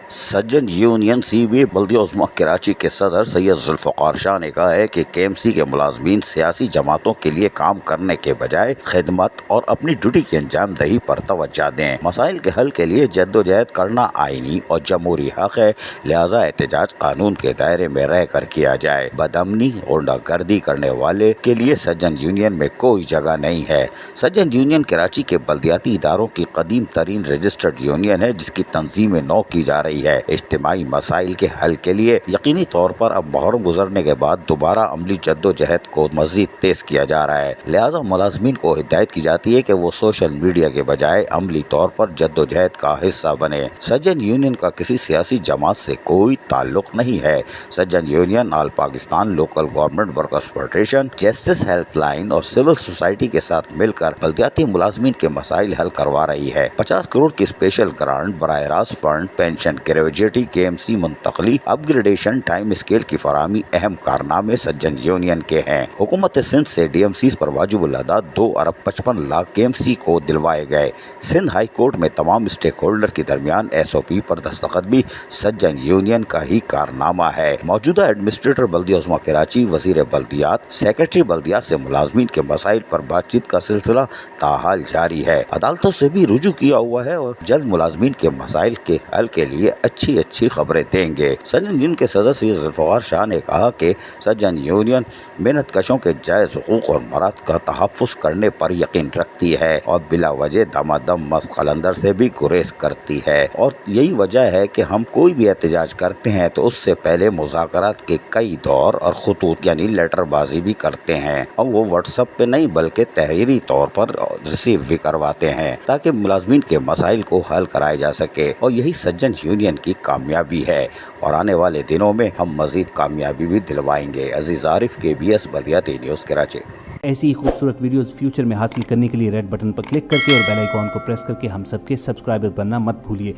सज्जन union CBA बल्दिया उज़्मा कराची के सदर सैयद जुल्फ़िकार शाह ने कहा है कि KMC के मुलाजमीन सियासी जमातों के लिए काम करने के बजाय खिदमत और अपनी ड्यूटी की अंजाम दही पर तवज्जो दें। मसाइल के हल के लिए जद्दोजहद करना आईनी और जमहूरी हक है, लिहाजा एहतजाज कानून के दायरे में रह कर किया जाए। बदअमनी और गुंडागर्दी करने वाले के लिए सज्जन यूनियन में कोई जगह नहीं है। सज्जन यूनियन कराची के बल्दियाती इदारों की कदीम तरीन रजिस्टर्ड यूनियन है, जिसकी तंजीम नौ की जा रही है। इज्तिमाई मसाइल के हल के लिए यकीनी तौर पर अब मुहर्रम गुजरने के बाद दोबारा अमली जद्दोजहद को मजीद तेज किया जा रहा है। लिहाजा मुलाजमीन को हिदायत की जाती है कि वो सोशल मीडिया के बजाय अमली तौर पर जद्दोजहद का हिस्सा बने। सज्जन यूनियन का किसी सियासी जमात से कोई ताल्लुक नहीं है। सज्जन union all Pakistan local government workers federation, justice helpline और सिविल सोसाइटी के साथ मिलकर बल्दियाती मुलाजमीन के मसाइल हल करवा रही है। 50 करोड़ की स्पेशल ग्रांट, बराह रास्त फंड, पेंशन, ग्रेजुएटी, KMC मुंतकली, अपग्रेडेशन, टाइम स्केल की फराहमी अहम कारनामे सज्जन यूनियन के हैं। हुकूमत सिंध से DMCs पर वाजिबुल अदा 2 अरब 55 लाख KMC को दिलवाए गए। सिंध हाई कोर्ट में तमाम स्टेक होल्डर के दरमियान SOP पर दस्तखत भी सज्जन यूनियन का ही कारनामा है। मौजूदा एडमिनिस्ट्रेटर बल्दिया उज़्मा कराची, वजीर बल्दियात, सेक्रेटरी बल्दियात से मुलाजमीन के मसाइल पर बातचीत का सिलसिला ताहाल जारी है। अदालतों से भी रुजू किया हुआ है और जल्द मुलाजमीन के मसाइल के हल के लिए अच्छी अच्छी खबरें देंगे। सज्जन यूनियन के सदस्य सैयद जुल्फ़िकार शाह ने कहा कि सज्जन यूनियन मेहनत कशों के जायज़ हुकूक और मराद का तहफ़्फ़ुज़ करने पर यकीन रखती है और बिला वजह दमादम मस्त कलंदर से भी गुरेज करती है। और यही वजह है कि हम कोई भी एहतजाज करते हैं तो उससे पहले मुज़ाकरात के कई दौर और खतूत यानी लेटरबाजी भी करते हैं, और वो व्हाट्सएप पे नहीं बल्कि तहरीरी तौर पर रिसीव भी करवाते हैं ताकि मुलाजमीन के मसाइल को हल कराया जा सके। और यही सज्जन यूनियन की कामयाबी है और आने वाले दिनों में हम मजीद कामयाबी भी दिलवाएंगे। अजीज आरिफ, KBS बल्दियाती न्यूज़ कराची। ऐसी ही खूबसूरत वीडियोस फ्यूचर में हासिल करने के लिए रेड बटन पर क्लिक करके और बेल आइकॉन को प्रेस करके हम सबके सब्सक्राइबर बनना मत भूलिए।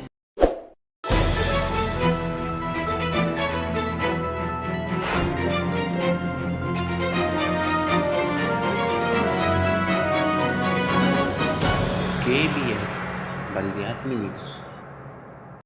KBS बल्दियाती न्यूज़।